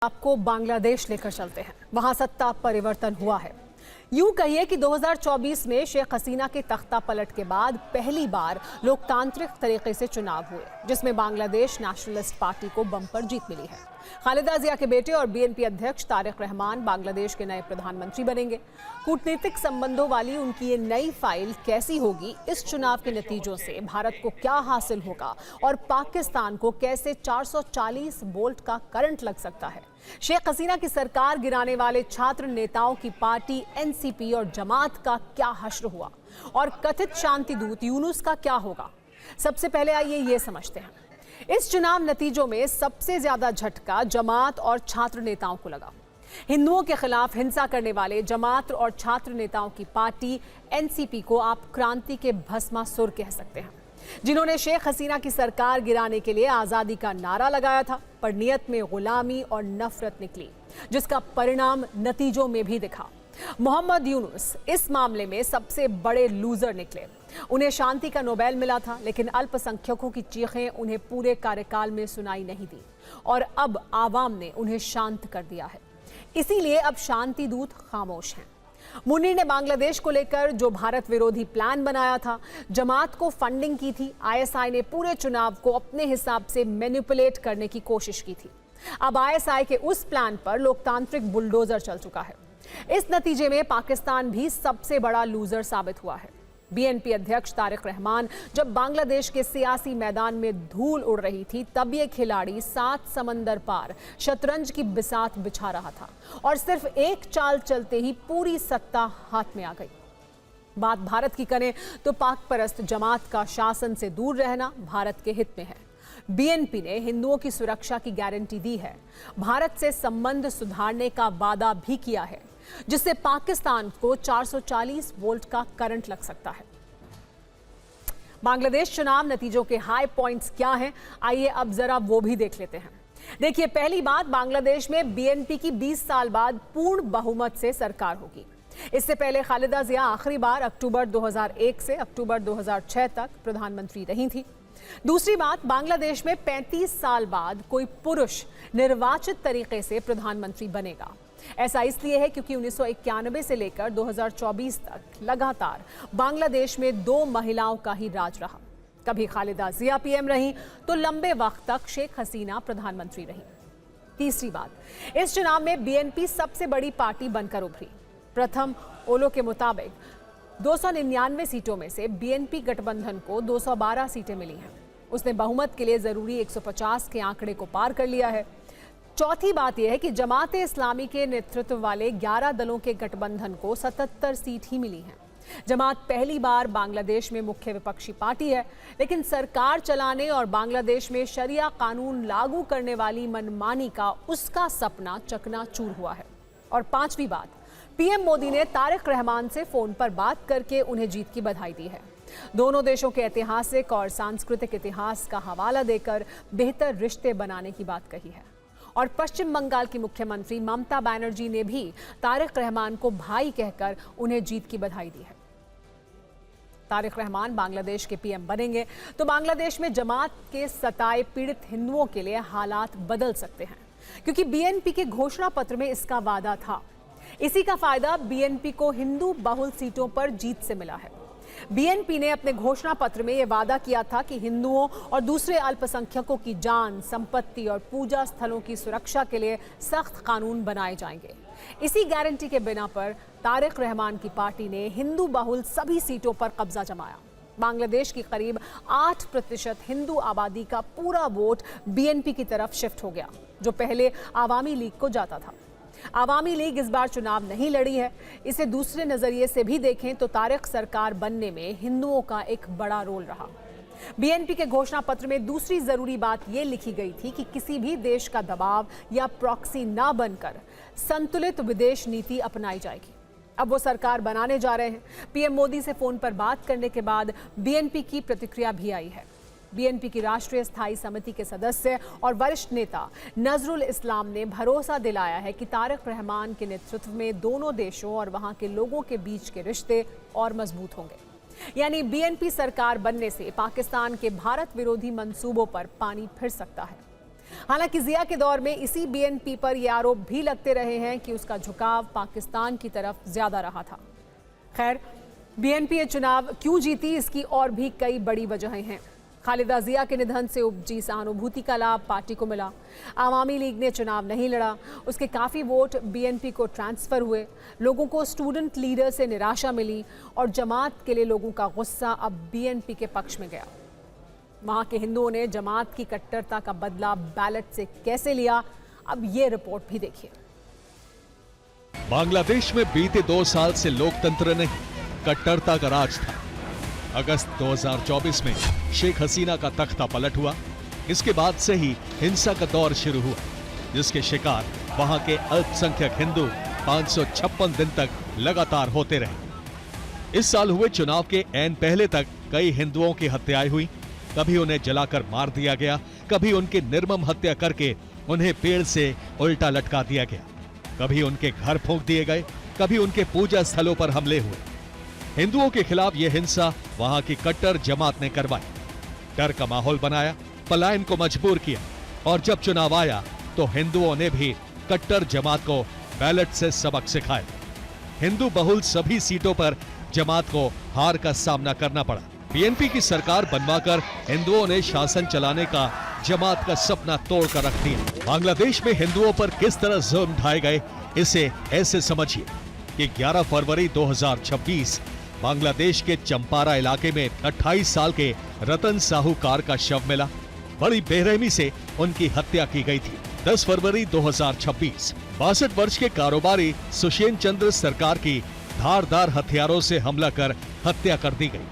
आपको बांग्लादेश लेकर चलते हैं। वहां सत्ता परिवर्तन हुआ है। यूं कहिए कि 2024 में शेख हसीना के तख्ता पलट के बाद पहली बार लोकतांत्रिक तरीके से चुनाव हुए, जिसमें बांग्लादेश नेशनलिस्ट पार्टी को बम्पर जीत मिली है। खालिदा जिया के बेटे और बीएनपी अध्यक्ष तारिक रहमान बांग्लादेश के नए प्रधानमंत्री बनेंगे। कूटनीतिक संबंधों वाली उनकी ये नई फाइल कैसी होगी, इस चुनाव के नतीजों से भारत को क्या हासिल होगा और पाकिस्तान को कैसे 440 वोल्ट का करंट लग सकता है। शेख हसीना की सरकार गिराने वाले छात्र नेताओं की पार्टी एनसीपी और जमात का क्या हश्र हुआ और कथित शांति दूत यूनुस का क्या होगा। सबसे पहले आइए ये समझते हैं। इस चुनाव नतीजों में सबसे ज्यादा झटका जमात और छात्र नेताओं को लगा। हिंदुओं के खिलाफ हिंसा करने वाले जमात और छात्र नेताओं की पार्टी एनसीपी को आप क्रांति के भस्मासुर कह सकते हैं, जिन्होंने शेख हसीना की सरकार गिराने के लिए आजादी का नारा लगाया था, पर नियत में गुलामी और नफरत निकली, जिसका परिणाम नतीजों में भी दिखा। मोहम्मद यूनुस इस मामले में सबसे बड़े लूजर निकले। उन्हें शांति का नोबेल मिला था, लेकिन अल्पसंख्यकों की चीखें उन्हें पूरे कार्यकाल में सुनाई नहीं दी और अब आवाम ने उन्हें शांत कर दिया है। इसीलिए अब शांति दूत खामोश हैं। मुन्नी ने बांग्लादेश को लेकर जो भारत विरोधी प्लान बनाया था, जमात को फंडिंग की थी, आईएसआई ने पूरे चुनाव को अपने हिसाब से मैनिपुलेट करने की कोशिश की थी। अब आईएसआई के उस प्लान पर लोकतांत्रिक बुलडोजर चल चुका है। इस नतीजे में पाकिस्तान भी सबसे बड़ा लूजर साबित हुआ है। बीएनपी अध्यक्ष तारिक रहमान जब बांग्लादेश के सियासी मैदान में धूल उड़ रही थी, तब ये खिलाड़ी 7 समंदर पार शतरंज की बिसात बिछा रहा था और सिर्फ एक चाल चलते ही पूरी सत्ता हाथ में आ गई। बात भारत की करें तो पाक परस्त जमात का शासन से दूर रहना भारत के हित में है। बीएनपी ने हिंदुओं की सुरक्षा की गारंटी दी है, भारत से संबंध सुधारने का वादा भी किया है, जिससे पाकिस्तान को 440 वोल्ट का करंट लग सकता है। बांग्लादेश चुनाव नतीजों के हाई पॉइंट्स क्या हैं, आइए अब जरा वो भी देख लेते हैं। देखिए, पहली बात, बांग्लादेश में बीएनपी की 20 साल बाद पूर्ण बहुमत से सरकार होगी। इससे पहले खालिदा जिया आखिरी बार अक्टूबर 2001 से अक्टूबर 2006 तक प्रधानमंत्री रही थी। दूसरी बात, बांग्लादेश में 35 साल बाद कोई पुरुष निर्वाचित तरीके से प्रधानमंत्री बनेगा। ऐसा इसलिए है क्योंकि 1991 से लेकर 2024 तक लगातार बांग्लादेश में 2 महिलाओं का ही राज रहा। कभी खालिदा जिया पीएम रही तो लंबे वक्त तक शेख हसीना प्रधानमंत्री रही। तीसरी बात, इस चुनाव में बीएनपी सबसे बड़ी पार्टी बनकर उभरी। प्रथम ओलो के मुताबिक 299 सीटों में से बीएनपी गठबंधन को 212 सीटें मिली हैं। उसने बहुमत के लिए जरूरी 150 के आंकड़े को पार कर लिया है। चौथी बात यह है कि जमात इस्लामी के नेतृत्व वाले 11 दलों के गठबंधन को 77 सीट ही मिली हैं। जमात पहली बार बांग्लादेश में मुख्य विपक्षी पार्टी है, लेकिन सरकार चलाने और बांग्लादेश में शरिया कानून लागू करने वाली मनमानी का उसका सपना चकनाचूर हुआ है। और पांचवी बात, पीएम मोदी ने तारिक रहमान से फोन पर बात करके उन्हें जीत की बधाई दी है। दोनों देशों के ऐतिहासिक और सांस्कृतिक इतिहास का हवाला देकर बेहतर रिश्ते बनाने की बात कही है। और पश्चिम बंगाल की मुख्यमंत्री ममता बनर्जी ने भी तारिक रहमान को भाई कहकर उन्हें जीत की बधाई दी है। तारिक रहमान बांग्लादेश के पीएम बनेंगे तो बांग्लादेश में जमात के सताए पीड़ित हिंदुओं के लिए हालात बदल सकते हैं, क्योंकि बीएनपी के घोषणा पत्र में इसका वादा था। इसी का फायदा बीएनपी को हिंदू बहुल सीटों पर जीत से मिला है। बीएनपी ने अपने घोषणा पत्र में यह वादा किया था कि हिंदुओं और दूसरे अल्पसंख्यकों की जान, संपत्ति और पूजा स्थलों की सुरक्षा के लिए सख्त कानून बनाए जाएंगे। इसी गारंटी के बिना पर तारिक रहमान की पार्टी ने हिंदू बहुल सभी सीटों पर कब्जा जमाया। बांग्लादेश की करीब 8% हिंदू आबादी का पूरा वोट बीएनपी की तरफ शिफ्ट हो गया, जो पहले आवामी लीग को जाता था। आवामी लीग इस बार चुनाव नहीं लड़ी है। इसे दूसरे नजरिए से भी देखें तो तारिक सरकार बनने में हिंदुओं का एक बड़ा रोल रहा। बीएनपी के घोषणा पत्र में दूसरी जरूरी बात यह लिखी गई थी कि किसी भी देश का दबाव या प्रॉक्सी ना बनकर संतुलित विदेश नीति अपनाई जाएगी। अब वो सरकार बनाने जा रहे हैं। पीएम मोदी से फोन पर बात करने के बाद बीएनपी की प्रतिक्रिया भी आई है। बीएनपी की राष्ट्रीय स्थायी समिति के सदस्य और वरिष्ठ नेता नजरुल इस्लाम ने भरोसा दिलाया है कि तारिक रहमान के नेतृत्व में दोनों देशों और वहां के लोगों के बीच के रिश्ते और मजबूत होंगे। यानी बीएनपी सरकार बनने से पाकिस्तान के भारत विरोधी मंसूबों पर पानी फिर सकता है। हालांकि जिया के दौर में इसी बीएनपी पर यह आरोप भी लगते रहे हैं कि उसका झुकाव पाकिस्तान की तरफ ज्यादा रहा था। खैर, बीएनपी ये चुनाव क्यों जीती, इसकी और भी कई बड़ी वजहें हैं। खालिदा जिया के निधन से उपजी सहानुभूति का लाभ पार्टी को मिला। आवामी लीग ने चुनाव नहीं लड़ा, उसके काफ़ी वोट बीएनपी को ट्रांसफ़र हुए। लोगों को स्टूडेंट लीडर से निराशा मिली और जमात के लिए लोगों का गुस्सा अब बीएनपी के पक्ष में गया। वहाँ के हिंदुओं ने जमात की कट्टरता का बदला बैलेट से कैसे लिया, अब ये रिपोर्ट भी देखिए। बांग्लादेश में बीते 2 साल से लोकतंत्र नहीं, कट्टरता का राज था। अगस्त 2024 में शेख हसीना का तख्ता पलट हुआ। इसके बाद से ही हिंसा का दौर शुरू हुआ, जिसके शिकार वहां के अल्पसंख्यक हिंदू 556 दिन तक लगातार होते रहे। इस साल हुए चुनाव के ऐन पहले तक कई हिंदुओं की हत्याएं हुई। कभी उन्हें जलाकर मार दिया गया, कभी उनकी निर्मम हत्या करके उन्हें पेड़ से उल्टा लटका दिया गया, कभी उनके घर फूंक दिए गए, कभी उनके पूजा स्थलों पर हमले हुए। हिंदुओं के खिलाफ यह हिंसा वहां की कट्टर जमात ने करवाई, डर का माहौल बनाया, पलायन को मजबूर किया और जब चुनाव आया तो हिंदुओं ने भी कट्टर जमात को बैलेट से सबक सिखाया। हिंदू बहुल सभी सीटों पर जमात को हार का सामना करना पड़ा। बीएनपी की सरकार बनवाकर हिंदुओं ने शासन चलाने का जमात का सपना तोड़कर रख दिया। बांग्लादेश में हिंदुओं पर किस तरह जुल्म ढाए गए, इसे ऐसे समझिए कि 11 फरवरी 2026 बांग्लादेश के चंपारा इलाके में 28 साल के रतन साहूकार का शव मिला। बड़ी बेरहमी से उनकी हत्या की गई थी। 10 फरवरी 2026 62 वर्ष के कारोबारी सुषेण चंद्र सरकार की धारदार हथियारों से हमला कर हत्या कर दी गई।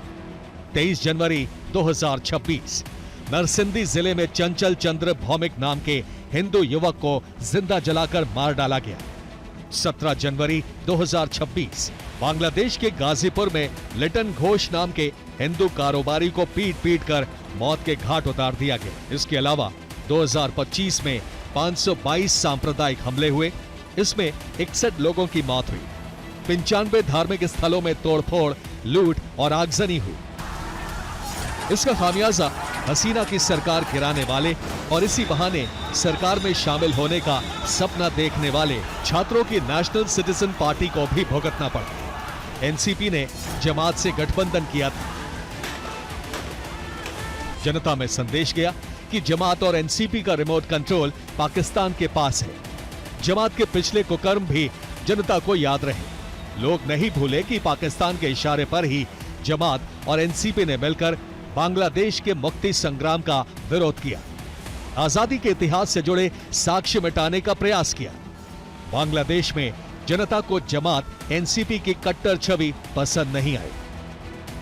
23 जनवरी 2026 नरसिंदी जिले में चंचल चंद्र भौमिक नाम के हिंदू युवक को जिंदा जलाकर मार डाला गया। 17 जनवरी 2026 बांग्लादेश के गाजीपुर में लिटन घोष नाम के हिंदू कारोबारी को पीट पीट कर मौत के घाट उतार दिया गया। इसके अलावा 2025 में 522 सांप्रदायिक हमले हुए, इसमें 61 लोगों की मौत हुई। 95 धार्मिक स्थलों में तोड़फोड़, लूट और आगजनी हुई। इसका खामियाजा हसीना की सरकार गिराने वाले और इसी बहाने सरकार में शामिल होने का सपना देखने वाले छात्रों की नेशनल सिटीजन पार्टी को भी भुगतना पड़ा। एनसीपी ने जमात से गठबंधन किया था। जनता में संदेश गया कि जमात और एनसीपी का रिमोट कंट्रोल पाकिस्तान के पास है। जमात के पिछले कुकर्म भी जनता को याद रहे। लोग नहीं भूले कि पाकिस्तान के इशारे पर ही जमात और एनसीपी ने मिलकर बांग्लादेश के मुक्ति संग्राम का विरोध किया, आजादी के इतिहास से जुड़े साक्ष्य मिटाने का प्रयास किया। बांग्लादेश में जनता को जमात एनसीपी की कट्टर छवि पसंद नहीं आई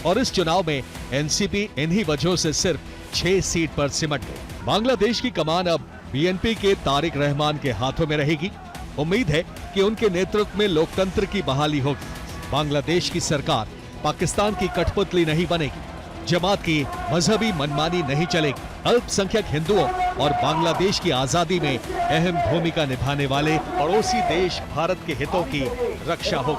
और इस चुनाव में एनसीपी इन्हीं वजहों से सिर्फ 6 सीट पर सिमट गई। बांग्लादेश की कमान अब बीएनपी के तारिक रहमान के हाथों में रहेगी। उम्मीद है कि उनके नेतृत्व में लोकतंत्र की बहाली होगी। बांग्लादेश की सरकार पाकिस्तान की कठपुतली नहीं बनेगी। जमात की मजहबी मनमानी नहीं चलेगी। अल्पसंख्यक हिंदुओं और बांग्लादेश की आजादी में अहम भूमिका निभाने वाले पड़ोसी देश भारत के हितों की रक्षा होगी।